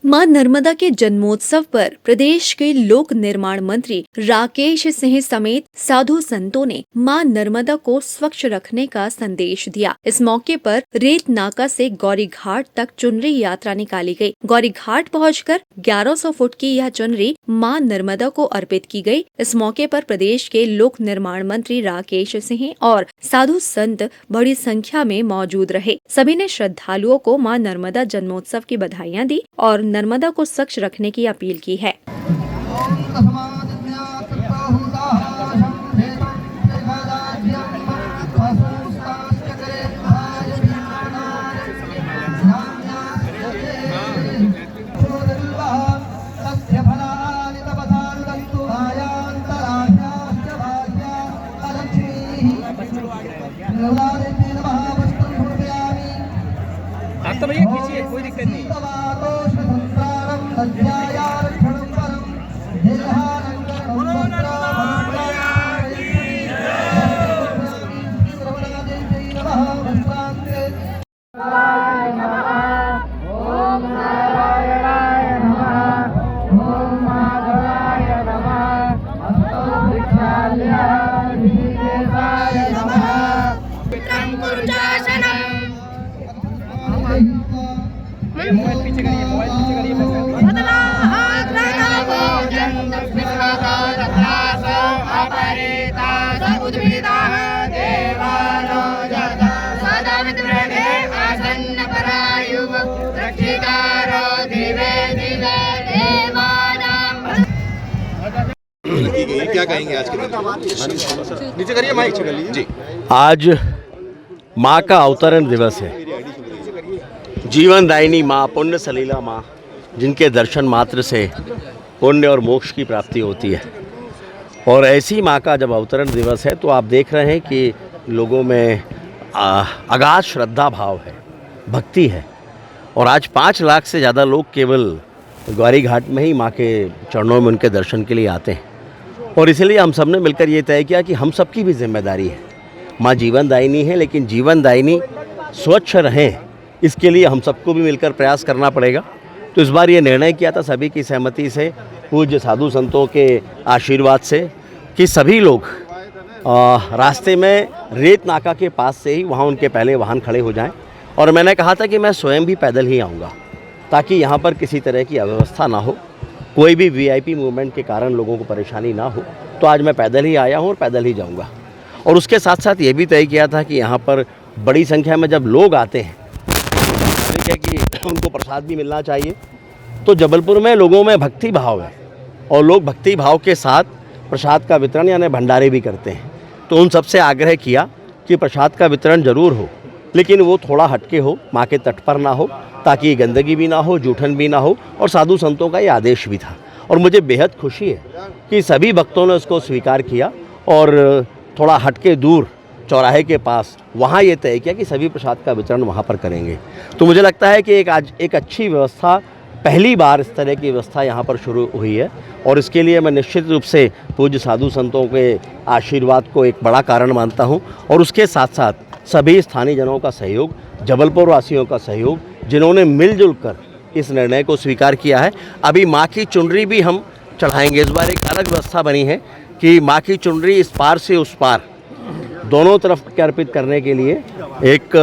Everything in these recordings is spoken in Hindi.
मां नर्मदा के जन्मोत्सव पर प्रदेश के लोक निर्माण मंत्री राकेश सिंह समेत साधु संतों ने मां नर्मदा को स्वच्छ रखने का संदेश दिया। इस मौके पर रेत नाका से गौरी घाट तक चुनरी यात्रा निकाली गई। गौरी घाट पहुंचकर 1100 फुट की यह चुनरी मां नर्मदा को अर्पित की गई। इस मौके पर प्रदेश के लोक निर्माण मंत्री राकेश सिंह और साधु संत बड़ी संख्या में मौजूद रहे। सभी ने श्रद्धालुओं को मां नर्मदा जन्मोत्सव की बधाइयां दी और नर्मदा को स्वच्छ रखने की अपील की है। आप तो भैया खींचिए, कोई दिक्कत नहीं। मोबाइल पीछे करिए, मोबाइल पीछे करिए। क्या कहेंगे आज के दिन? नीचे करिए, माइक नीचे करिए जी। आज माँ का अवतरण दिवस है। जीवनदायिनी माँ, पुण्य सलीला माँ, जिनके दर्शन मात्र से पुण्य और मोक्ष की प्राप्ति होती है। और ऐसी माँ का जब अवतरण दिवस है तो आप देख रहे हैं कि लोगों में अगाध श्रद्धा भाव है, भक्ति है। और आज 5 लाख से ज़्यादा लोग केवल गौरी घाट में ही माँ के चरणों में उनके दर्शन के लिए आते हैं। और इसलिए हम सब ने मिलकर ये तय किया कि हम सबकी भी जिम्मेदारी है। माँ जीवनदायिनी है, लेकिन जीवनदायिनी स्वच्छ रहें, इसके लिए हम सबको भी मिलकर प्रयास करना पड़ेगा। तो इस बार ये निर्णय किया था सभी की सहमति से, पूज्य साधु संतों के आशीर्वाद से, कि सभी लोग रास्ते में रेत नाका के पास से ही वहाँ उनके पहले वाहन खड़े हो जाएं। और मैंने कहा था कि मैं स्वयं भी पैदल ही आऊँगा, ताकि यहाँ पर किसी तरह की अव्यवस्था ना हो, कोई भी वीआईपी मूवमेंट के कारण लोगों को परेशानी ना हो। तो आज मैं पैदल ही आया हूँ और पैदल ही जाऊँगा। और उसके साथ साथ ये भी तय किया था कि यहाँ पर बड़ी संख्या में जब लोग आते हैं है कि उनको प्रसाद भी मिलना चाहिए। तो जबलपुर में लोगों में भक्ति भाव है और लोग भक्ति भाव के साथ प्रसाद का वितरण यानी भंडारे भी करते हैं। तो उन सबसे आग्रह किया कि प्रसाद का वितरण ज़रूर हो, लेकिन वो थोड़ा हटके हो, माँ के तट पर ना हो, ताकि गंदगी भी ना हो, जूठन भी ना हो। और साधु संतों का ये आदेश भी था और मुझे बेहद खुशी है कि सभी भक्तों ने उसको स्वीकार किया और थोड़ा हटके दूर चौराहे के पास वहाँ ये तय किया कि सभी प्रसाद का वितरण वहाँ पर करेंगे। तो मुझे लगता है कि आज एक अच्छी व्यवस्था, पहली बार इस तरह की व्यवस्था यहाँ पर शुरू हुई है। और इसके लिए मैं निश्चित रूप से पूज्य साधु संतों के आशीर्वाद को एक बड़ा कारण मानता हूँ। और उसके साथ साथ सभी स्थानीय जनों का सहयोग, जबलपुर वासियों का सहयोग, जिन्होंने मिलजुल कर इस निर्णय को स्वीकार किया है। अभी माँ की चुनरी भी हम चढ़ाएँगे। इस बार एक अलग व्यवस्था बनी है कि माँ की चुनरी इस पार से उस पार दोनों तरफ के अर्पित करने के लिए एक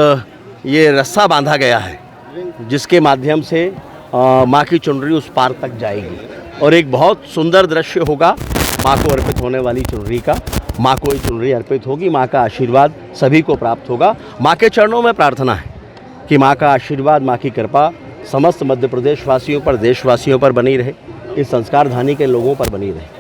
ये रस्सा बांधा गया है, जिसके माध्यम से माँ की चुनरी उस पार तक जाएगी। और एक बहुत सुंदर दृश्य होगा माँ को अर्पित होने वाली चुनरी का। माँ को ये चुनरी अर्पित होगी, माँ का आशीर्वाद सभी को प्राप्त होगा। माँ के चरणों में प्रार्थना है कि माँ का आशीर्वाद, माँ की कृपा समस्त मध्य प्रदेश वासियों पर, देशवासियों पर बनी रहे, इस संस्कार धानी के लोगों पर बनी रहे।